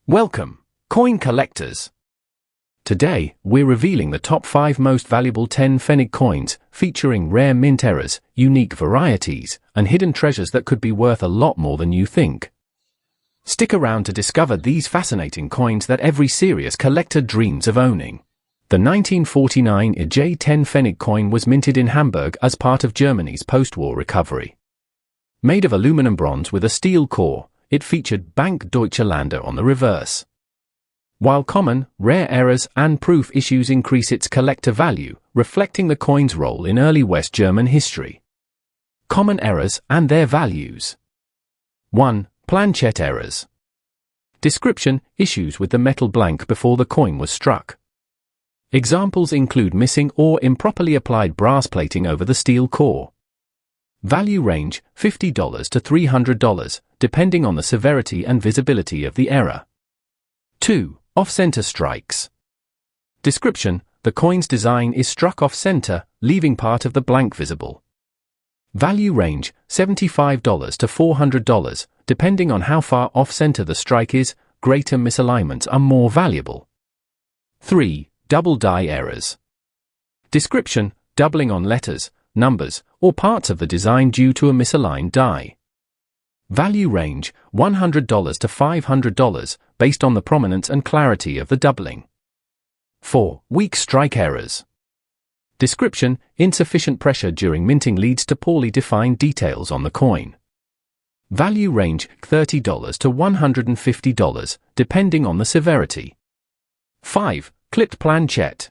Welcome, coin collectors. Today, we're revealing the top 5 most valuable 10 Pfennig coins, featuring rare mint errors, unique varieties, and hidden treasures that could be worth a lot more than you think. Stick around to discover these fascinating coins that every serious collector dreams of owning. The 1949 J10 Pfennig coin was minted in Hamburg as part of Germany's post-war recovery. Made of aluminum bronze with a steel core, it featured Bank Deutsche Länder on the reverse. While common, rare errors and proof issues increase its collector value, reflecting the coin's role in early West German history. Common errors and their values. 1. Planchet errors. Description: issues with the metal blank before the coin was struck. Examples include missing or improperly applied brass plating over the steel core. Value range: $50 to $300, depending on the severity and visibility of the error. 2. Off-center strikes. Description: the coin's design is struck off-center, leaving part of the blank visible. Value range: $75 to $400, depending on how far off-center the strike is. Greater misalignments are more valuable. 3. Double die errors. Description: doubling on letters, numbers, or parts of the design due to a misaligned die. Value range: $100 to $500, based on the prominence and clarity of the doubling. 4. Weak strike errors. Description: insufficient pressure during minting leads to poorly defined details on the coin. Value range: $30 to $150, depending on the severity. 5. Clipped planchet.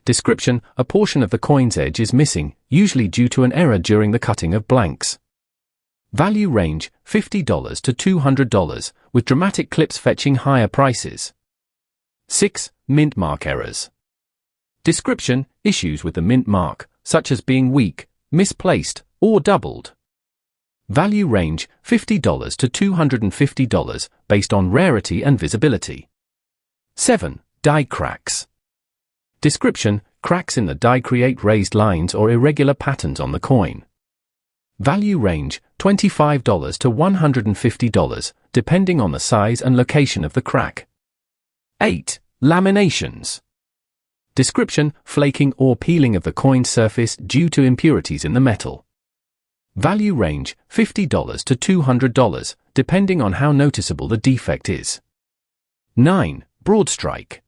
Description: a portion of the coin's edge is missing, usually due to an error during the cutting of blanks. Value range: $50 to $200, with dramatic clips fetching higher prices. 6. Mint mark errors. Description: issues with the mint mark, such as being weak, misplaced, or doubled. Value range: $50 to $250, based on rarity and visibility. 7. Die cracks. Description: cracks in the die create raised lines or irregular patterns on the coin. Value range: $25 to $150, depending on the size and location of the crack. 8. Laminations. Description: flaking or peeling of the coin's surface due to impurities in the metal. Value range: $50 to $200, depending on how noticeable the defect is. 9. Broad strike.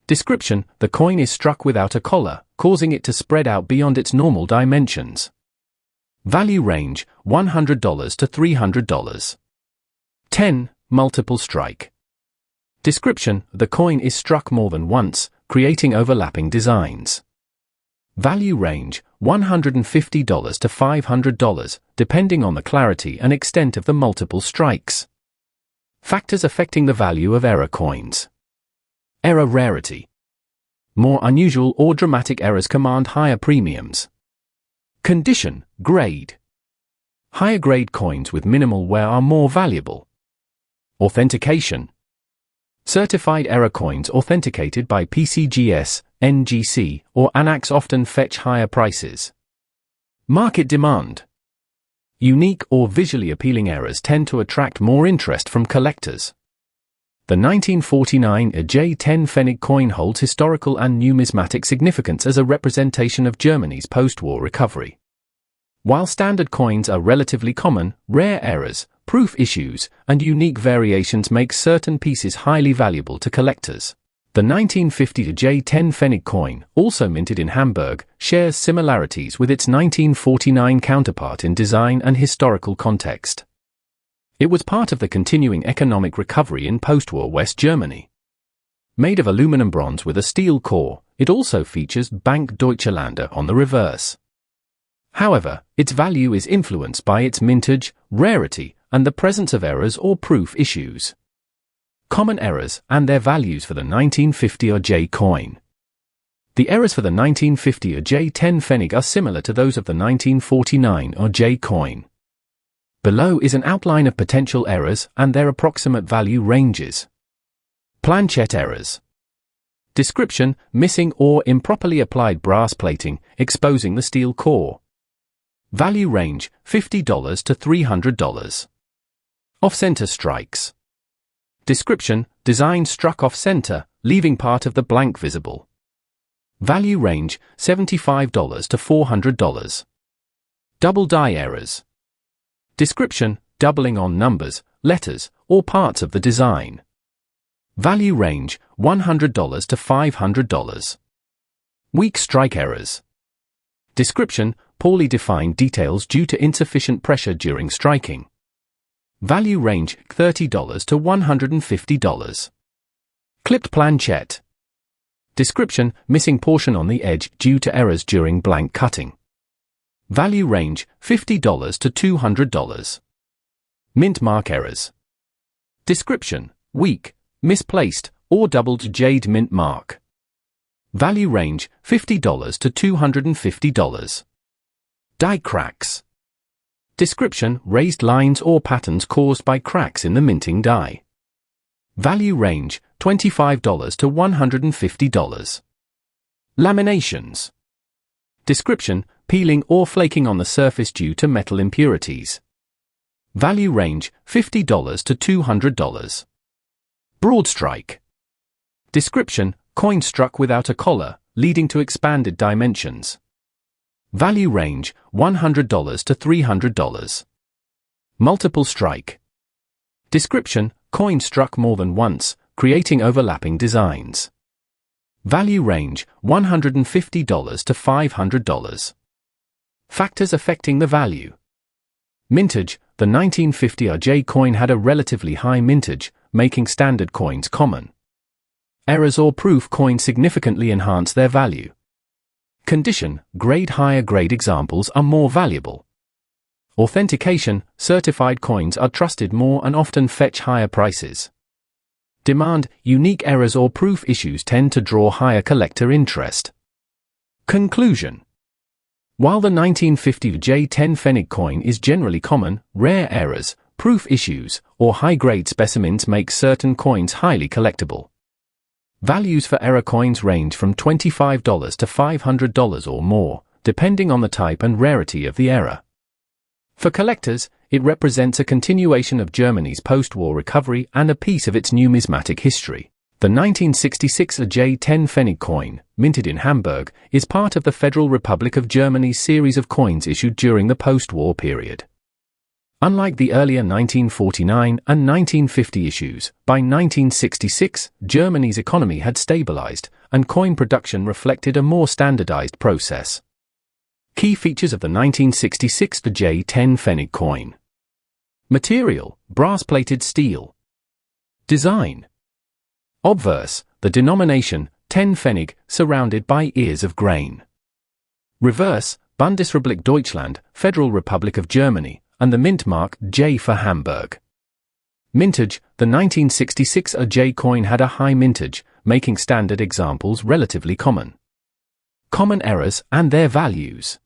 Description: the coin is struck without a collar, causing it to spread out beyond its normal dimensions. Value range: $100 to $300. 10. Multiple strike. Description: the coin is struck more than once, creating overlapping designs. Value range: $150 to $500, depending on the clarity and extent of the multiple strikes. Factors affecting the value of error coins. Error rarity. More unusual or dramatic errors command higher premiums. Condition: grade. Higher grade coins with minimal wear are more valuable. Authentication. Certified error coins authenticated by PCGS, NGC, or ANAX often fetch higher prices. Market demand. Unique or visually appealing errors tend to attract more interest from collectors. The 1949 J10 Pfennig coin holds historical and numismatic significance as a representation of Germany's post-war recovery. While standard coins are relatively common, rare errors, proof issues, and unique variations make certain pieces highly valuable to collectors. The 1950 J10 Pfennig coin, also minted in Hamburg, shares similarities with its 1949 counterpart in design and historical context. It was part of the continuing economic recovery in post-war West Germany. Made of aluminum bronze with a steel core, it also features Bank Deutsche Länder on the reverse. However, its value is influenced by its mintage, rarity, and the presence of errors or proof issues. Common errors and their values for the 1950 J coin. The errors for the 1950 J10 Pfennig are similar to those of the 1949 J coin. Below is an outline of potential errors and their approximate value ranges. Planchet errors. Description: missing or improperly applied brass plating, exposing the steel core. Value range: $50 to $300. Off-center strikes. Description: design struck off center, leaving part of the blank visible. Value range: $75 to $400. Double die errors. Description: doubling on numbers, letters, or parts of the design. Value range: $100 to $500. Weak strike errors. Description: poorly defined details due to insufficient pressure during striking. Value range: $30 to $150. Clipped planchette. Description: missing portion on the edge due to errors during blank cutting. Value range: $50 to $200. Mint mark errors. Description: weak, misplaced, or doubled jade mint mark. Value range: $50 to $250. Die cracks. Description: raised lines or patterns caused by cracks in the minting die. Value range: $25 to $150. Laminations. Description: peeling or flaking on the surface due to metal impurities. Value range: $50 to $200. Broad strike. Description: coin struck without a collar, leading to expanded dimensions. Value range: $100 to $300. Multiple strike. Description: coin struck more than once, creating overlapping designs. Value range: $150 to $500. Factors affecting the value. Mintage: the 1950 RJ coin had a relatively high mintage, making standard coins common. Errors or proof coins significantly enhance their value. Condition: higher grade examples are more valuable. Authentication: certified coins are trusted more and often fetch higher prices. Demand: unique errors or proof issues tend to draw higher collector interest. Conclusion: while the 1950 J10 Pfennig coin is generally common, rare errors, proof issues, or high-grade specimens make certain coins highly collectible. Values for error coins range from $25 to $500 or more, depending on the type and rarity of the error. For collectors, it represents a continuation of Germany's post-war recovery and a piece of its numismatic history. The 1966 J10 Pfennig coin, minted in Hamburg, is part of the Federal Republic of Germany's series of coins issued during the post-war period. Unlike the earlier 1949 and 1950 issues, by 1966, Germany's economy had stabilized, and coin production reflected a more standardized process. Key features of the 1966 J10 Pfennig coin. Material: brass-plated steel. Design: obverse, the denomination, 10 Pfennig, surrounded by ears of grain. Reverse, Bundesrepublik Deutschland, Federal Republic of Germany, and the mint mark J for Hamburg. Mintage: the 1966 J coin had a high mintage, making standard examples relatively common. Common errors and their values.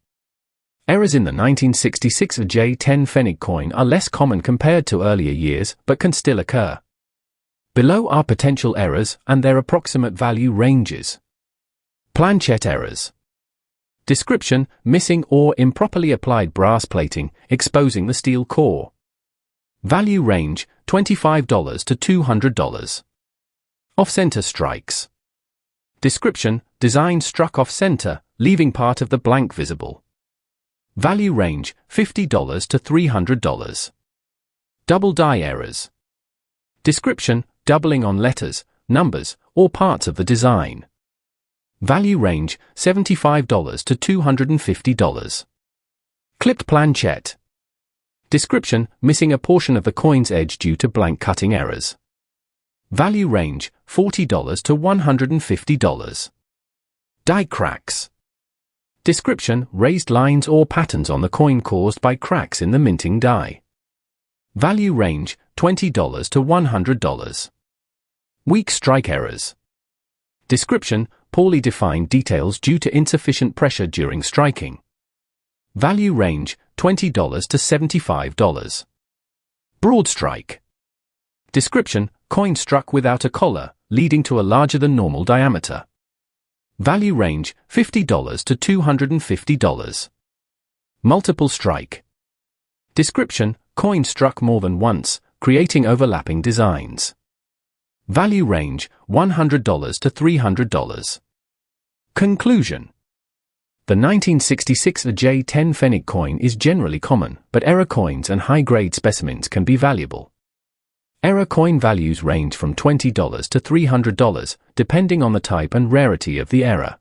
Errors in the 1966 J10 Pfennig coin are less common compared to earlier years, but can still occur. Below are potential errors and their approximate value ranges. Planchette errors. Description: missing or improperly applied brass plating, exposing the steel core. Value range: $25 to $200. Off-center strikes. Description: design struck off-center, leaving part of the blank visible. Value range: $50 to $300. Double die errors. Description: doubling on letters, numbers, or parts of the design. Value range: $75 to $250. Clipped planchette. Description: missing a portion of the coin's edge due to blank cutting errors. Value range: $40 to $150. Die cracks. Description: raised lines or patterns on the coin caused by cracks in the minting die. Value range: $20 to $100. Weak strike errors. Description: poorly defined details due to insufficient pressure during striking. Value range: $20 to $75. Broad strike. Description: coin struck without a collar, leading to a larger than normal diameter. Value range: $50 to $250. Multiple strike. Description: coin struck more than once, creating overlapping designs. Value range, $100 to $300. Conclusion. The 1966 J10 Pfennig coin is generally common, but error coins and high-grade specimens can be valuable. Error coin values range from $20 to $300, depending on the type and rarity of the error.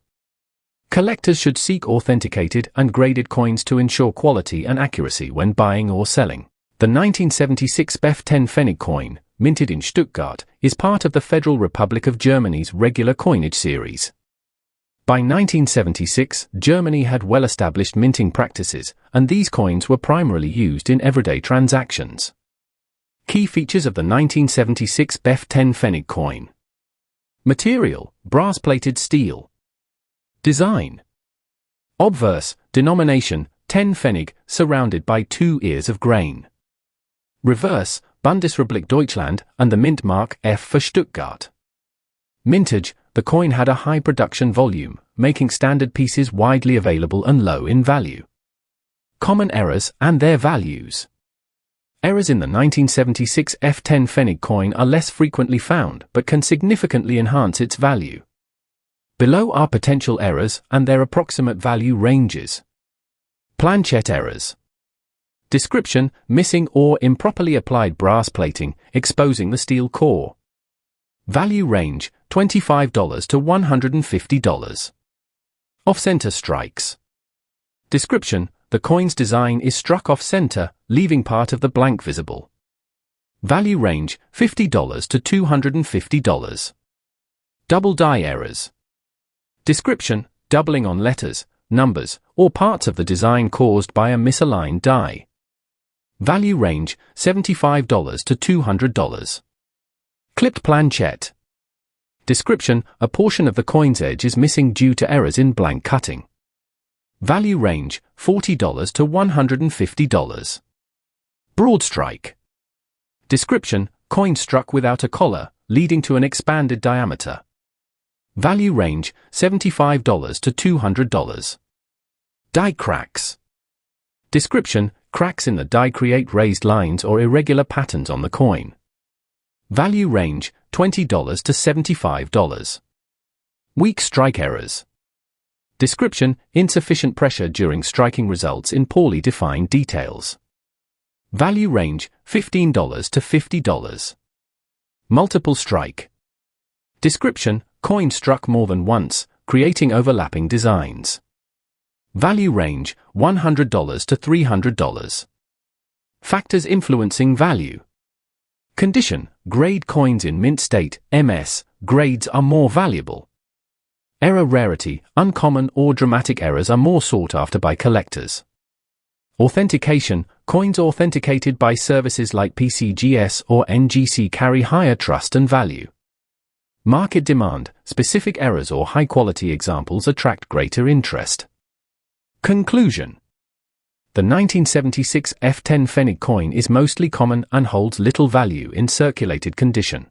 Collectors should seek authenticated and graded coins to ensure quality and accuracy when buying or selling. The 1976 J10 Pfennig coin, minted in Stuttgart, is part of the Federal Republic of Germany's regular coinage series. By 1976, Germany had well-established minting practices, and these coins were primarily used in everyday transactions. Key features of the 1976 J10 Pfennig coin. Material, brass-plated steel. Design. Obverse, denomination, 10 Pfennig, surrounded by 2 ears of grain. Reverse, Bundesrepublik Deutschland, and the mint mark F for Stuttgart. Mintage, the coin had a high production volume, making standard pieces widely available and low in value. Common errors and their values. Errors in the 1976 J10 Pfennig coin are less frequently found but can significantly enhance its value. Below are potential errors and their approximate value ranges. Planchet errors. Description: missing or improperly applied brass plating, exposing the steel core. Value range: $25 to $150. Off-center strikes. Description: the coin's design is struck off-center, leaving part of the blank visible. Value range: $50 to $250. Double die errors. Description: doubling on letters, numbers, or parts of the design caused by a misaligned die. Value range: $75 to $200. Clipped planchet. Description: a portion of the coin's edge is missing due to errors in blank cutting. Value range: $40 to $150. Broad strike. Description: coin struck without a collar, leading to an expanded diameter. Value range: $75 to $200. Die cracks. Description: cracks in the die create raised lines or irregular patterns on the coin. Value range: $20 to $75. Weak strike errors. Description: insufficient pressure during striking results in poorly defined details. Value range: $15 to $50. Multiple strike. Description: coin struck more than once, creating overlapping designs. Value range: $100 to $300. Factors influencing value. Condition: grade coins in mint state, MS, grades are more valuable. Error rarity: uncommon or dramatic errors are more sought after by collectors. Authentication: coins authenticated by services like PCGS or NGC carry higher trust and value. Market demand: specific errors or high-quality examples attract greater interest. Conclusion. The 1976 J10 Pfennig coin is mostly common and holds little value in circulated condition.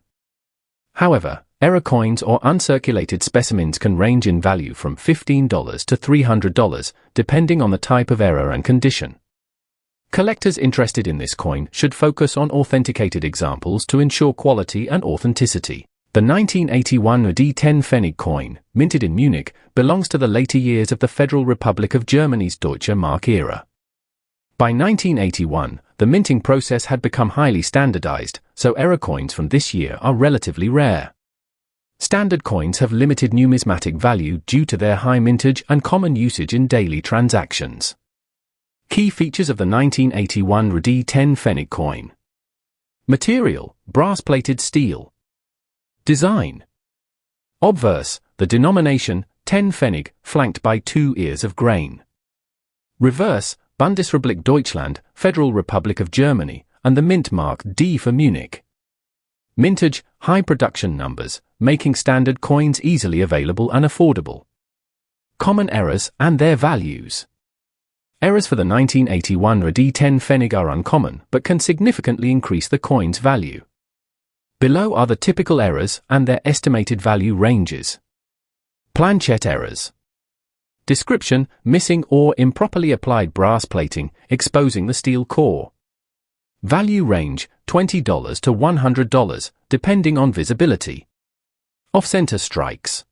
However, error coins or uncirculated specimens can range in value from $15 to $300, depending on the type of error and condition. Collectors interested in this coin should focus on authenticated examples to ensure quality and authenticity. The 1981 D10 Pfennig coin, minted in Munich, belongs to the later years of the Federal Republic of Germany's Deutsche Mark era. By 1981, the minting process had become highly standardized, so error coins from this year are relatively rare. Standard coins have limited numismatic value due to their high mintage and common usage in daily transactions. Key features of the 1981 D10 Pfennig coin. Material: brass-plated steel. Design. Obverse, the denomination, 10 Pfennig, flanked by 2 ears of grain. Reverse, Bundesrepublik Deutschland, Federal Republic of Germany, and the mint mark D for Munich. Mintage: high production numbers, making standard coins easily available and affordable. Common errors and their values. Errors for the 1981 D10 Pfennig are uncommon but can significantly increase the coin's value. Below are the typical errors and their estimated value ranges. Planchet errors. Description: missing or improperly applied brass plating, exposing the steel core. Value range: $20 to $100, depending on visibility. Off-center strikes.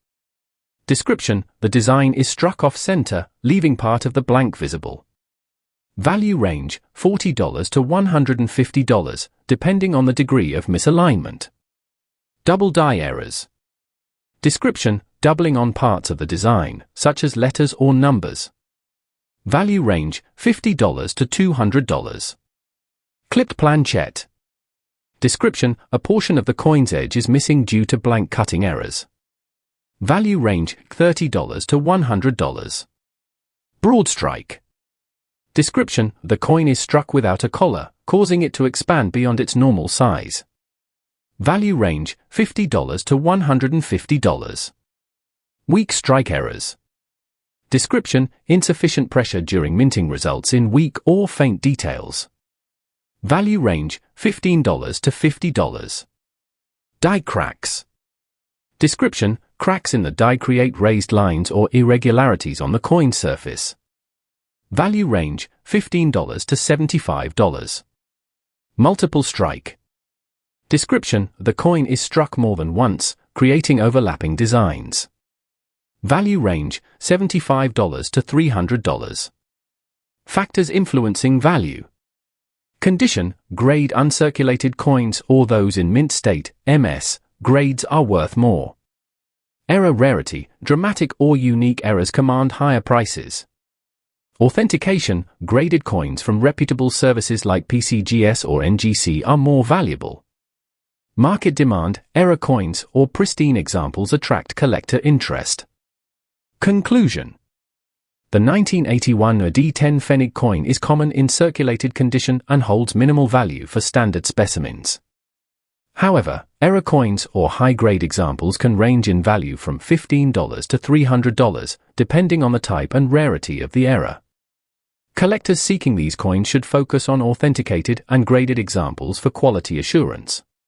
Description: the design is struck off-center, leaving part of the blank visible. Value range: $40 to $150, depending on the degree of misalignment. Double die errors. Description: doubling on parts of the design, such as letters or numbers. Value range: $50 to $200. Clipped planchette. Description: a portion of the coin's edge is missing due to blank cutting errors. Value range: $30 to $100. Broad strike. Description: the coin is struck without a collar, causing it to expand beyond its normal size. Value range: $50 to $150. Weak strike errors. Description: insufficient pressure during minting results in weak or faint details. Value range: $15 to $50. Die cracks. Description: cracks in the die create raised lines or irregularities on the coin surface. Value range: $15 to $75. Multiple strike. Description: the coin is struck more than once, creating overlapping designs. Value range: $75 to $300. Factors influencing value. Condition: grade uncirculated coins or those in mint state, MS, grades are worth more. Error rarity: dramatic or unique errors command higher prices. Authentication: graded coins from reputable services like PCGS or NGC are more valuable. Market demand: error coins or pristine examples attract collector interest. Conclusion: the 1981 D10 Pfennig coin is common in circulated condition and holds minimal value for standard specimens. However, error coins or high-grade examples can range in value from $15 to $300, depending on the type and rarity of the error. Collectors seeking these coins should focus on authenticated and graded examples for quality assurance.